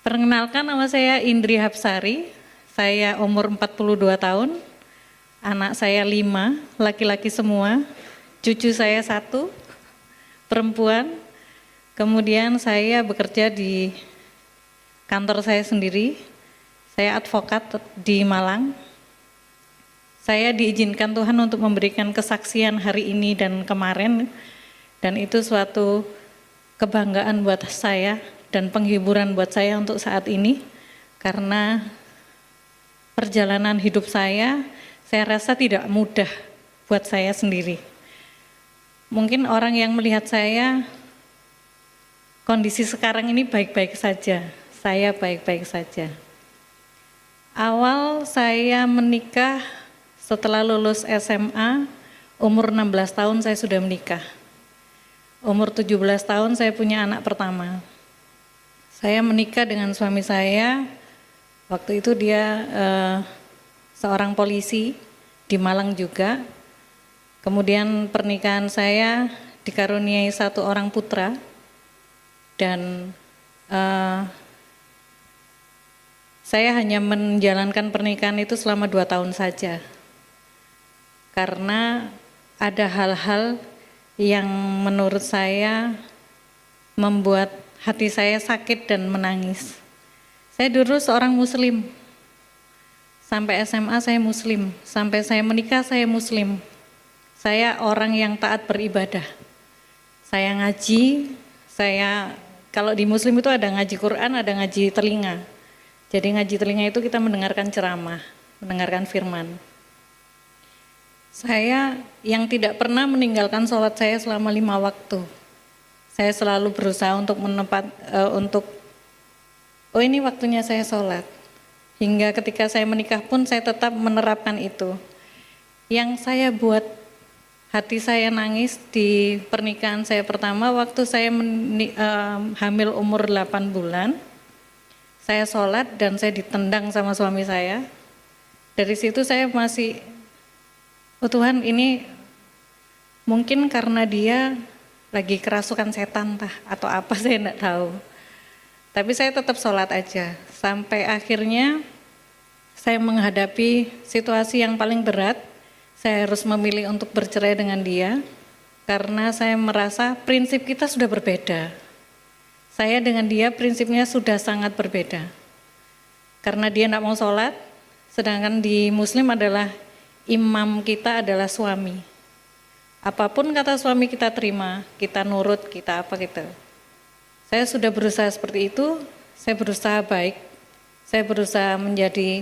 Perkenalkan, nama saya Indri Hapsari, saya umur 42 tahun, anak saya 5, laki-laki semua, cucu saya 1, perempuan. Kemudian saya bekerja di kantor saya sendiri, saya advokat di Malang. Saya diizinkan Tuhan untuk memberikan kesaksian hari ini dan kemarin, dan itu suatu kebanggaan buat saya dan penghiburan buat saya untuk saat ini, karena perjalanan hidup saya rasa tidak mudah buat saya sendiri. Mungkin orang yang melihat saya, kondisi sekarang ini baik-baik saja, saya baik-baik saja. Awal saya menikah setelah lulus SMA, umur 16 tahun saya sudah menikah. Umur 17 tahun saya punya anak pertama. Saya menikah dengan suami saya, waktu itu dia seorang polisi di Malang juga. Kemudian pernikahan saya dikaruniai 1 orang putra, dan saya hanya menjalankan pernikahan itu selama 2 tahun saja. Karena ada hal-hal yang menurut saya membuat hati saya sakit dan menangis. Saya dulu seorang muslim, sampai SMA saya muslim, sampai saya menikah saya muslim. Saya orang yang taat beribadah. Saya ngaji, kalau di muslim itu ada ngaji Quran, ada ngaji telinga. Jadi ngaji telinga itu kita mendengarkan ceramah, mendengarkan firman. Saya yang tidak pernah meninggalkan sholat saya selama 5 waktu. Saya selalu berusaha untuk ini waktunya saya sholat. Hingga ketika saya menikah pun saya tetap menerapkan itu. Yang saya buat hati saya nangis di pernikahan saya pertama, waktu saya hamil umur 8 bulan, saya sholat dan saya ditendang sama suami saya. Dari situ saya masih, oh Tuhan, ini mungkin karena dia lagi kerasukan setan atau apa, saya enggak tahu. Tapi saya tetap sholat aja, sampai akhirnya saya menghadapi situasi yang paling berat. Saya harus memilih untuk bercerai dengan dia, karena saya merasa prinsip kita sudah berbeda. Saya dengan dia prinsipnya sudah sangat berbeda. Karena dia enggak mau sholat, sedangkan di muslim adalah imam kita adalah suami. Apapun kata suami kita terima, kita nurut, kita apa gitu. Saya sudah berusaha seperti itu, saya berusaha baik, saya berusaha menjadi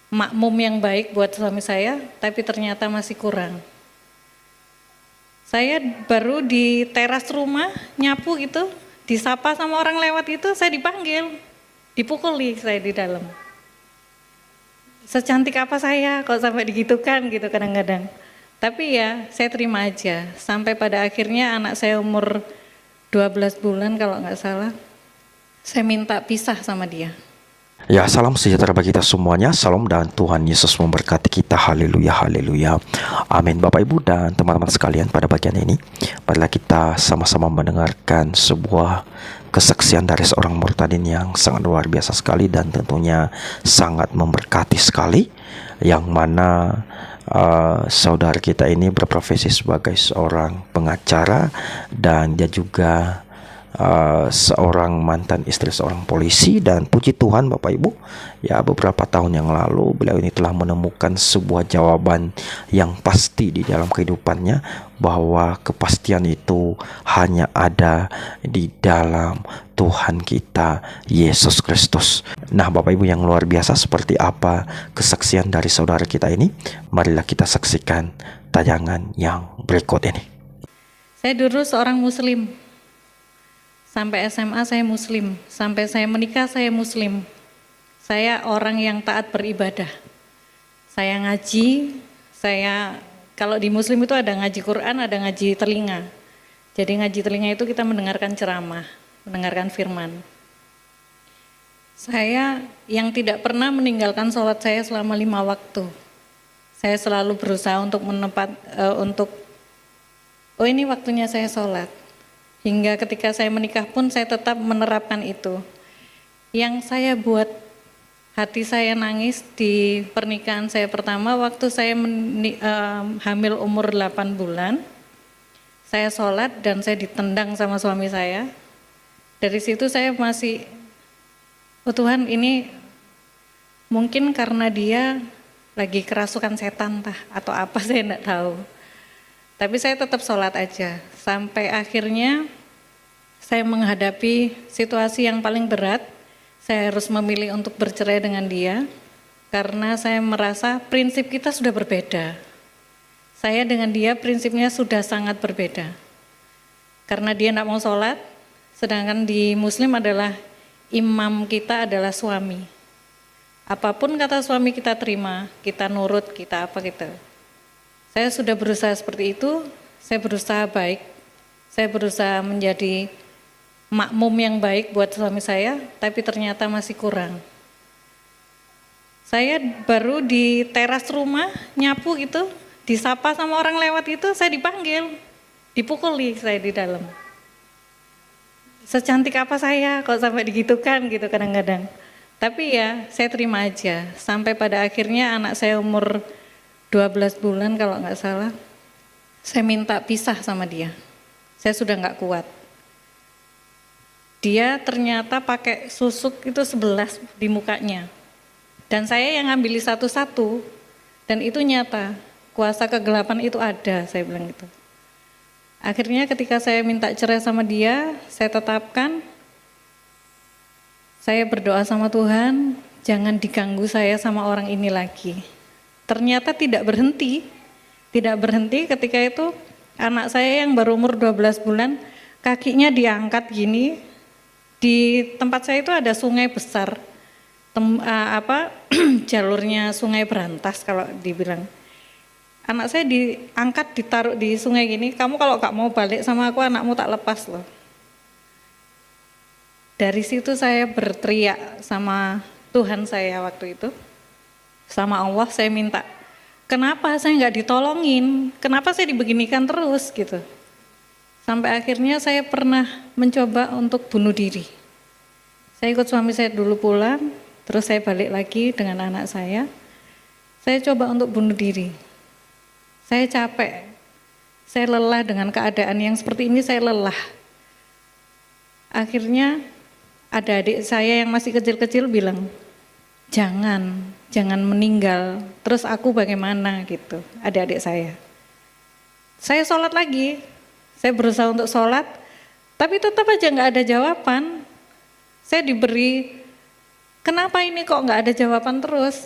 makmum yang baik buat suami saya, tapi ternyata masih kurang. Saya baru di teras rumah, nyapu gitu, disapa sama orang lewat itu, saya dipanggil, dipukuli saya di dalam. Secantik apa saya kok sampai digitukan gitu kadang-kadang. Tapi ya saya terima aja, sampai pada akhirnya anak saya umur 12 bulan kalau nggak salah, saya minta pisah sama dia. Ya, salam sejahtera bagi kita semuanya. Salam dan Tuhan Yesus memberkati kita. Haleluya, haleluya. Amin. Bapak, Ibu, dan teman-teman sekalian, pada bagian ini marilah kita sama-sama mendengarkan sebuah kesaksian dari seorang murtadin yang sangat luar biasa sekali dan tentunya sangat memberkati sekali, yang mana saudara kita ini berprofesi sebagai seorang pengacara, dan dia juga seorang mantan istri seorang polisi. Dan puji Tuhan Bapak Ibu, ya beberapa tahun yang lalu beliau ini telah menemukan sebuah jawaban yang pasti di dalam kehidupannya, bahwa kepastian itu hanya ada di dalam Tuhan kita Yesus Kristus. Nah Bapak Ibu yang luar biasa, seperti apa kesaksian dari saudara kita ini? Marilah kita saksikan tayangan yang berikut ini. Saya dulu seorang muslim, sampai SMA saya muslim, sampai saya menikah saya muslim. Saya orang yang taat beribadah. Saya ngaji, kalau di muslim itu ada ngaji Quran, ada ngaji telinga. Jadi ngaji telinga itu kita mendengarkan ceramah, mendengarkan firman. Saya yang tidak pernah meninggalkan sholat saya selama 5 waktu. Saya selalu berusaha untuk ini waktunya saya sholat. Hingga ketika saya menikah pun saya tetap menerapkan itu. Yang saya buat hati saya nangis di pernikahan saya pertama waktu saya hamil umur 8 bulan. Saya sholat dan saya ditendang sama suami saya. Dari situ saya masih, oh Tuhan, ini mungkin karena dia lagi kerasukan setan atau apa, saya enggak tahu. Tapi saya tetap sholat aja. Sampai akhirnya saya menghadapi situasi yang paling berat. Saya harus memilih untuk bercerai dengan dia karena saya merasa prinsip kita sudah berbeda. Saya dengan dia prinsipnya sudah sangat berbeda. Karena dia tidak mau sholat, sedangkan di Muslim adalah imam kita adalah suami. Apapun kata suami kita terima, kita nurut, kita apa gitu. Saya sudah berusaha seperti itu, saya berusaha baik, saya berusaha menjadi makmum yang baik buat suami saya, tapi ternyata masih kurang. Saya baru di teras rumah nyapu gitu, disapa sama orang lewat itu, saya dipanggil, dipukuli saya di dalam. Secantik apa saya kok sampai digitukan gitu kadang-kadang. Tapi ya saya terima aja, sampai pada akhirnya anak saya umur 12 bulan kalau nggak salah, saya minta pisah sama dia. Saya sudah nggak kuat. Dia ternyata pakai susuk itu 11 di mukanya. Dan saya yang ngambil satu-satu, dan itu nyata, kuasa kegelapan itu ada, saya bilang gitu. Akhirnya ketika saya minta cerai sama dia, saya tetapkan, saya berdoa sama Tuhan, jangan diganggu saya sama orang ini lagi. Ternyata tidak berhenti ketika itu anak saya yang baru umur 12 bulan, kakinya diangkat gini. Di tempat saya itu ada sungai besar, jalurnya sungai Berantas kalau dibilang. Anak saya diangkat, ditaruh di sungai gini, kamu kalau gak mau balik sama aku, anakmu tak lepas loh. Dari situ saya berteriak sama Tuhan saya waktu itu, sama Allah saya minta, kenapa saya gak ditolongin, kenapa saya dibeginikan terus gitu. Sampai akhirnya saya pernah mencoba untuk bunuh diri. Saya ikut suami saya dulu pulang, terus saya balik lagi dengan anak saya. Saya coba untuk bunuh diri. Saya capek, saya lelah dengan keadaan yang seperti ini, saya lelah. Akhirnya ada adik saya yang masih kecil-kecil bilang, jangan meninggal, terus aku bagaimana gitu, adik-adik saya. Saya sholat lagi. Saya berusaha untuk sholat, tapi tetap aja nggak ada jawaban. Saya diberi, kenapa ini kok nggak ada jawaban terus?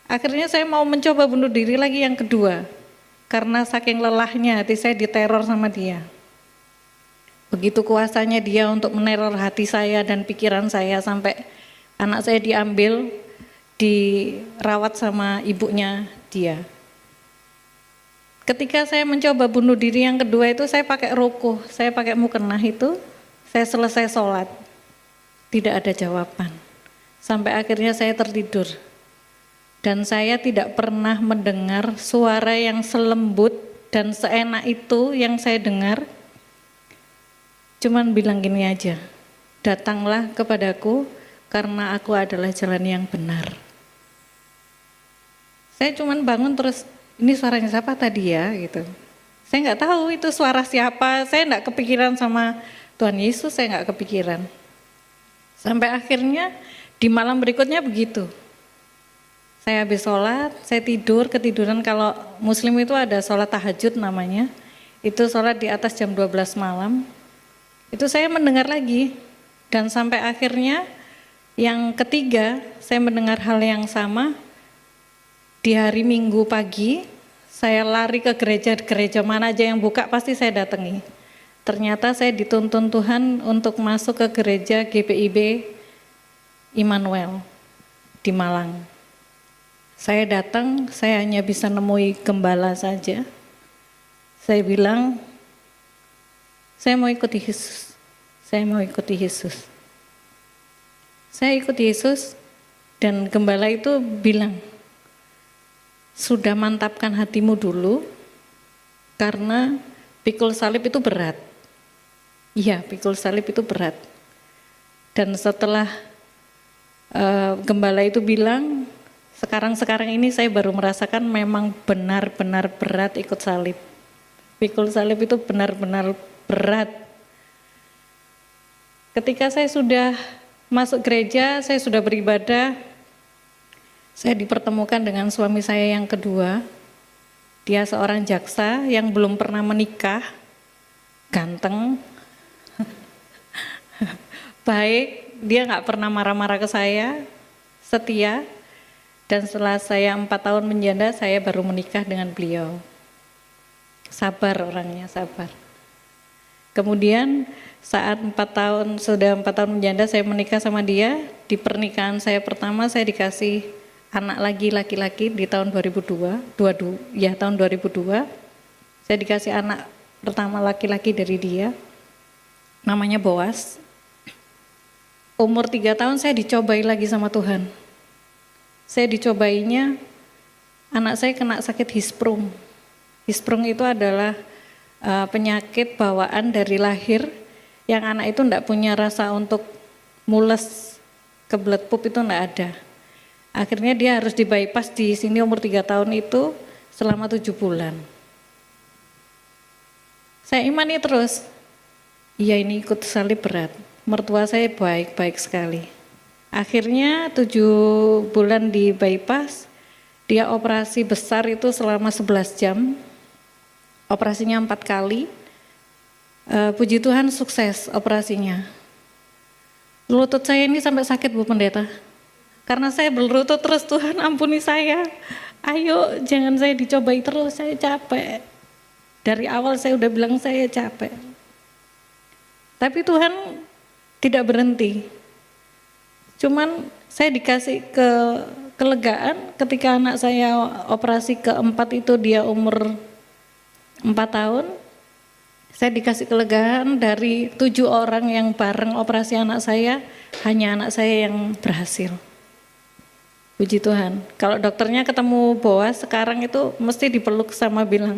Akhirnya saya mau mencoba bunuh diri lagi yang kedua, karena saking lelahnya hati saya diteror sama dia. Begitu kuasanya dia untuk meneror hati saya dan pikiran saya sampai anak saya diambil, dirawat sama ibunya dia. Ketika saya mencoba bunuh diri yang kedua itu saya pakai rukuh, saya pakai mukena itu, saya selesai sholat. Tidak ada jawaban. Sampai akhirnya saya tertidur. Dan saya tidak pernah mendengar suara yang selembut dan seenak itu yang saya dengar. Cuman bilang gini aja, datanglah kepadaku karena aku adalah jalan yang benar. Saya cuman bangun terus, ini suaranya siapa tadi ya gitu. Saya nggak tahu itu suara siapa, saya nggak kepikiran sama Tuhan Yesus, saya nggak kepikiran. Sampai akhirnya di malam berikutnya begitu. Saya habis sholat, saya ketiduran kalau Muslim itu ada sholat tahajud namanya. Itu sholat di atas jam 12 malam. Itu saya mendengar lagi. Dan sampai akhirnya yang ketiga saya mendengar hal yang sama. Di hari Minggu pagi, saya lari ke gereja mana aja yang buka pasti saya datangi. Ternyata saya dituntun Tuhan untuk masuk ke gereja GPIB Immanuel di Malang. Saya datang, saya hanya bisa nemui gembala saja. Saya bilang, saya mau ikuti Yesus. Saya mau ikuti Yesus. Saya ikut Yesus dan gembala itu bilang, sudah mantapkan hatimu dulu karena pikul salib itu berat. Iya, pikul salib itu berat. Dan setelah Gembala itu bilang, sekarang ini saya baru merasakan memang benar-benar berat ikut salib. Pikul salib itu benar-benar berat. Ketika saya sudah masuk gereja, saya sudah beribadah, saya dipertemukan dengan suami saya yang kedua. Dia seorang jaksa yang belum pernah menikah, ganteng, baik, dia nggak pernah marah-marah ke saya, setia. Dan setelah saya 4 tahun menjanda, saya baru menikah dengan beliau. Sabar orangnya, sabar. Kemudian saat 4 tahun menjanda, saya menikah sama dia. Di pernikahan saya pertama, saya dikasih anak lagi laki-laki di tahun 2002. Tahun 2002. Saya dikasih anak pertama laki-laki dari dia, namanya Boas. Umur 3 tahun saya dicobai lagi sama Tuhan. Saya dicobainya, anak saya kena sakit hisprung. Hisprung itu adalah penyakit bawaan dari lahir, yang anak itu enggak punya rasa untuk mules, kebelet pup itu enggak ada. Akhirnya dia harus di bypass di sini umur 3 tahun itu selama 7 bulan. Saya imani terus, iya ini ikut salib berat. Mertua saya baik-baik sekali. Akhirnya 7 bulan di bypass, dia operasi besar itu selama 11 jam, operasinya 4 kali, puji Tuhan sukses operasinya. Lutut saya ini sampai sakit Bu Pendeta, karena saya berlutut terus, Tuhan ampuni saya, ayo jangan saya dicobai terus, saya capek. Dari awal saya udah bilang saya capek. Tapi Tuhan tidak berhenti. Cuman saya dikasih kelegaan ketika anak saya operasi keempat itu dia umur 4 tahun. Saya dikasih kelegaan dari 7 orang yang bareng operasi anak saya, hanya anak saya yang berhasil. Puji Tuhan. Kalau dokternya ketemu Boas sekarang itu mesti dipeluk sama bilang,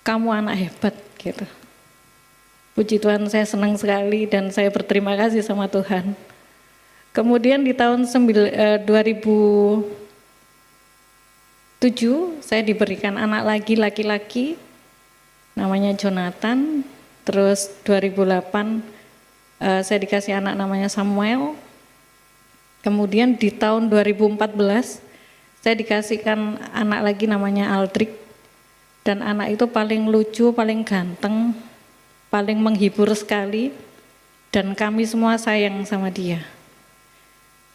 kamu anak hebat gitu. Puji Tuhan, saya senang sekali dan saya berterima kasih sama Tuhan. Kemudian di tahun 2007 saya diberikan anak lagi laki-laki namanya Jonathan. Terus 2008 saya dikasih anak namanya Samuel. Kemudian di tahun 2014 saya dikasihkan anak lagi namanya Aldrich. Dan anak itu paling lucu, paling ganteng, paling menghibur sekali, dan kami semua sayang sama dia.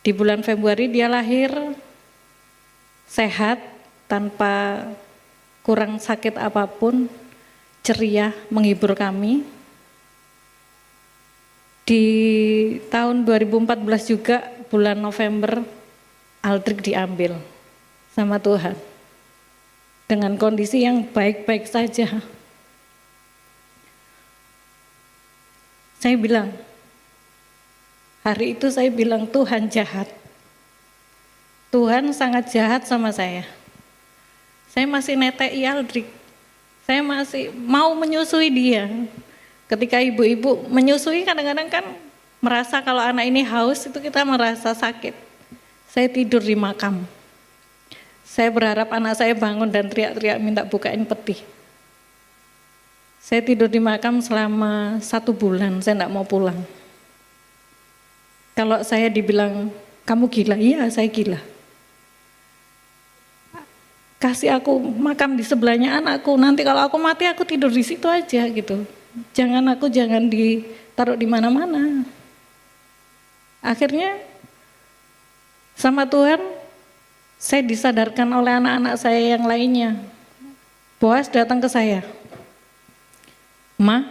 Di bulan Februari dia lahir sehat, tanpa kurang sakit apapun, ceria, menghibur kami. Di tahun 2014 juga bulan November, Aldrich diambil sama Tuhan dengan kondisi yang baik-baik saja. Saya bilang, hari itu saya bilang Tuhan jahat. Tuhan sangat jahat sama saya. Saya masih netei Aldrich. Saya masih mau menyusui dia. Ketika ibu-ibu menyusui kadang-kadang kan merasa kalau anak ini haus itu kita merasa sakit. Saya tidur di makam. Saya berharap anak saya bangun dan teriak-teriak minta bukain peti. Saya tidur di makam selama 1 bulan, saya enggak mau pulang. Kalau saya dibilang, kamu gila? Iya, saya gila. Kasih aku makam di sebelahnya anakku, nanti kalau aku mati aku tidur di situ aja gitu. Jangan ditaruh di mana-mana. Akhirnya sama Tuhan, saya disadarkan oleh anak-anak saya yang lainnya. Boas datang ke saya. Ma,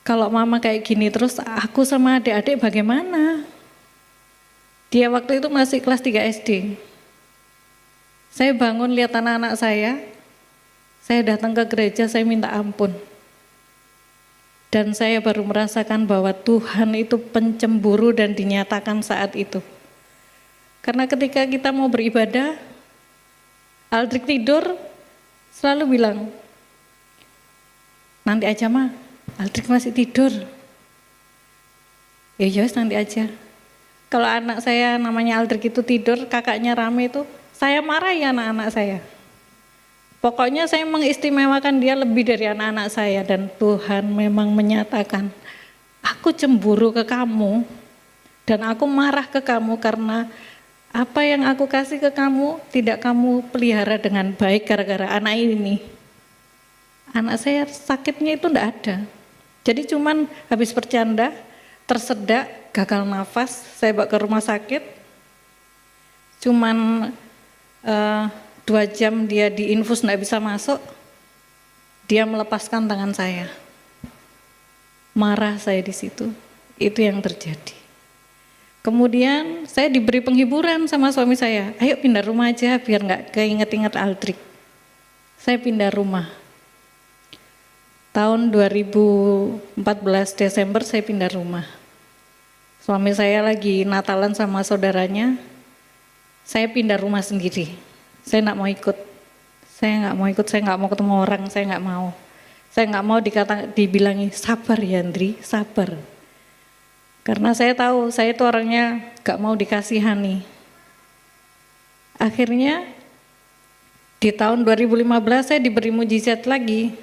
kalau mama kayak gini terus aku sama adik-adik bagaimana? Dia waktu itu masih kelas 3 SD. Saya bangun lihat anak-anak saya datang ke gereja, saya minta ampun. Dan saya baru merasakan bahwa Tuhan itu pencemburu dan dinyatakan saat itu. Karena ketika kita mau beribadah, Aldrich tidur, selalu bilang, nanti aja Ma, Aldrich masih tidur. Ya nanti aja. Kalau anak saya namanya Aldrik itu tidur, kakaknya rame itu, saya marahi anak-anak saya. Pokoknya saya mengistimewakan dia lebih dari anak-anak saya, dan Tuhan memang menyatakan, aku cemburu ke kamu dan aku marah ke kamu karena apa yang aku kasih ke kamu tidak kamu pelihara dengan baik gara-gara anak ini. Anak saya sakitnya itu enggak ada. Jadi cuman habis bercanda, tersedak, gagal nafas, saya bawa ke rumah sakit. Cuman 2 jam dia diinfus enggak bisa masuk, dia melepaskan tangan saya. Marah saya di situ, itu yang terjadi. Kemudian saya diberi penghiburan sama suami saya, ayo pindah rumah aja biar nggak keinget-inget Aldrik. Saya pindah rumah. Tahun 2014 Desember saya pindah rumah. Suami saya lagi Natalan sama saudaranya, saya pindah rumah sendiri. Saya nggak mau ikut, saya nggak mau ketemu orang, saya nggak mau. Saya nggak mau dibilangi sabar ya Andri, sabar. Karena saya tahu saya itu orangnya gak mau dikasihani. Akhirnya di tahun 2015 saya diberi mujizat lagi.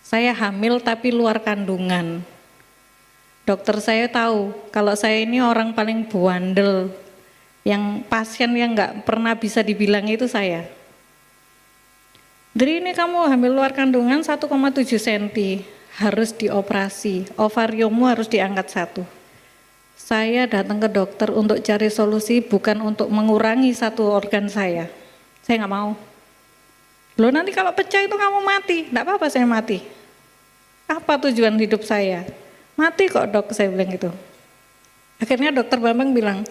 Saya hamil tapi luar kandungan. Dokter saya tahu kalau saya ini orang paling buandel. Yang pasien yang gak pernah bisa dibilang itu saya. Dari ini kamu hamil luar kandungan 1,7 cm. Harus dioperasi, ovariummu harus diangkat 1. Saya datang ke dokter untuk cari solusi, bukan untuk mengurangi satu organ saya. Saya nggak mau. Loh nanti kalau pecah itu kamu mati. Nggak apa-apa saya mati. Apa tujuan hidup saya? Mati kok dok, saya bilang gitu. Akhirnya dokter Bambang bilang,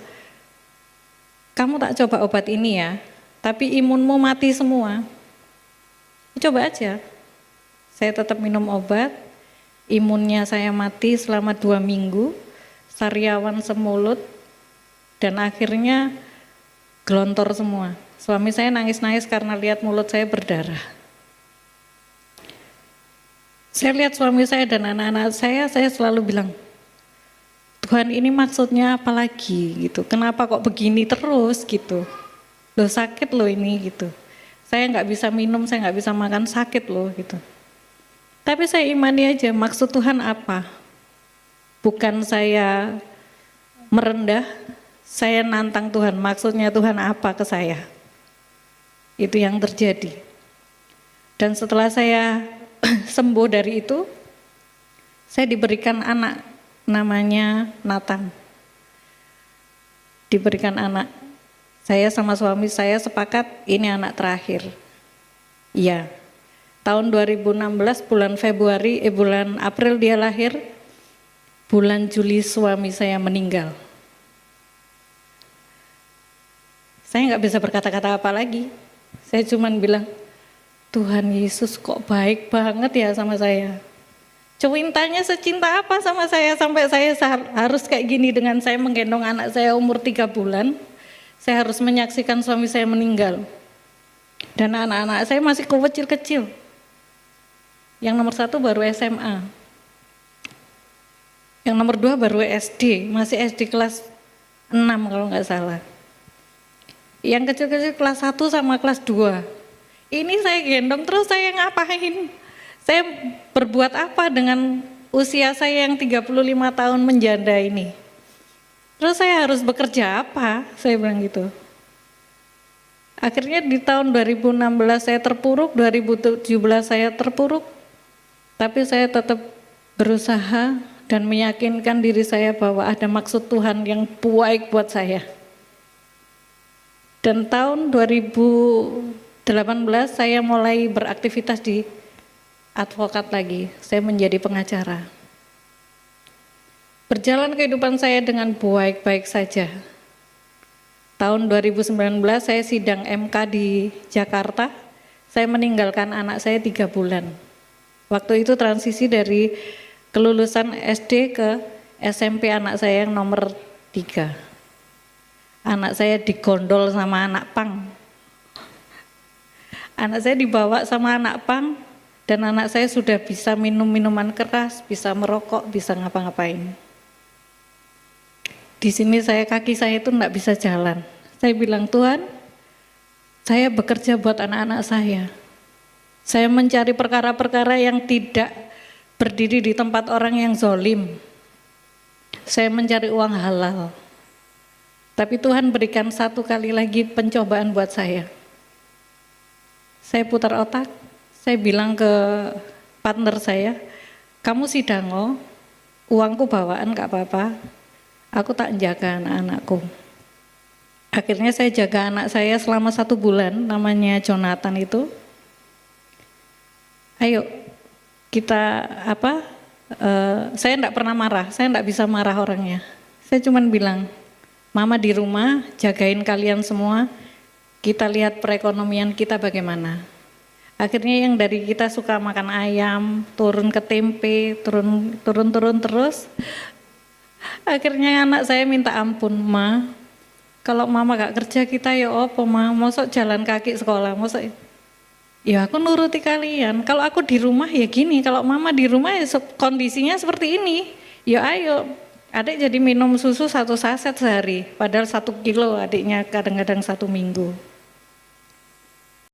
kamu tak coba obat ini ya, tapi imunmu mati semua. Coba aja. Saya tetap minum obat, imunnya saya mati selama 2 minggu. Sariawan semulut, dan akhirnya gelontor semua. Suami saya nangis-nangis karena lihat mulut saya berdarah. Saya lihat suami saya dan anak-anak saya selalu bilang, Tuhan ini maksudnya apa lagi gitu, kenapa kok begini terus gitu, loh sakit loh ini gitu. Saya nggak bisa minum, saya nggak bisa makan, sakit loh gitu. Tapi saya imani aja maksud Tuhan apa. Bukan saya merendah, saya nantang Tuhan, maksudnya Tuhan apa ke saya. Itu yang terjadi. Dan setelah saya sembuh dari itu, saya diberikan anak, namanya Nathan. Diberikan anak. Saya sama suami saya sepakat ini anak terakhir. Iya. Tahun 2016 bulan April dia lahir. Bulan Juli suami saya meninggal. Saya nggak bisa berkata-kata apa lagi. Saya cuma bilang, Tuhan Yesus kok baik banget ya sama saya. Cintanya secinta apa sama saya sampai saya harus kayak gini dengan saya menggendong anak saya umur 3 bulan. Saya harus menyaksikan suami saya meninggal. Dan anak-anak saya masih kecil-kecil. Yang nomor 1 baru SMA. Yang nomor 2 baru SD, masih SD kelas 6 kalau nggak salah. Yang kecil-kecil kelas 1 sama kelas 2. Ini saya gendong terus saya ngapain? Saya berbuat apa dengan usia saya yang 35 tahun menjanda ini? Terus saya harus bekerja apa? Saya bilang gitu. Akhirnya di tahun 2016 saya terpuruk, 2017 saya terpuruk. Tapi saya tetap berusaha dan meyakinkan diri saya bahwa ada maksud Tuhan yang baik buat saya. Dan tahun 2018 saya mulai beraktivitas di advokat lagi, saya menjadi pengacara. Berjalan kehidupan saya dengan baik-baik saja. Tahun 2019 saya sidang MK di Jakarta, saya meninggalkan anak saya 3 bulan. Waktu itu transisi dari kelulusan SD ke SMP anak saya yang nomor 3. Anak saya digondol sama anak pang. Anak saya dibawa sama anak pang dan anak saya sudah bisa minum minuman keras, bisa merokok, bisa ngapa-ngapain. Di di sini kaki saya itu enggak bisa jalan. Saya bilang, Tuhan, saya bekerja buat anak-anak saya. Saya mencari perkara-perkara yang tidak berdiri di tempat orang yang zolim. Saya mencari uang halal. Tapi Tuhan berikan satu kali lagi pencobaan buat saya. Saya putar otak, saya bilang ke partner saya, kamu sidango, uangku bawaan gak apa-apa, aku tak jaga anak-anakku. Akhirnya saya jaga anak saya selama 1 bulan, namanya Jonathan itu. Ayo kita saya enggak pernah marah, saya enggak bisa marah orangnya. Saya cuma bilang, Mama di rumah jagain kalian semua, kita lihat perekonomian kita bagaimana. Akhirnya yang dari kita suka makan ayam, turun ke tempe, turun terus. Akhirnya anak saya minta ampun, Ma, kalau Mama gak kerja kita ya apa, Ma, mosok jalan kaki sekolah, mosok. Ya aku nuruti kalian, kalau aku di rumah ya gini, kalau Mama di rumah ya kondisinya seperti ini. Ya ayo, adik jadi minum susu 1 saset sehari, padahal 1 kilo adiknya kadang-kadang 1 minggu.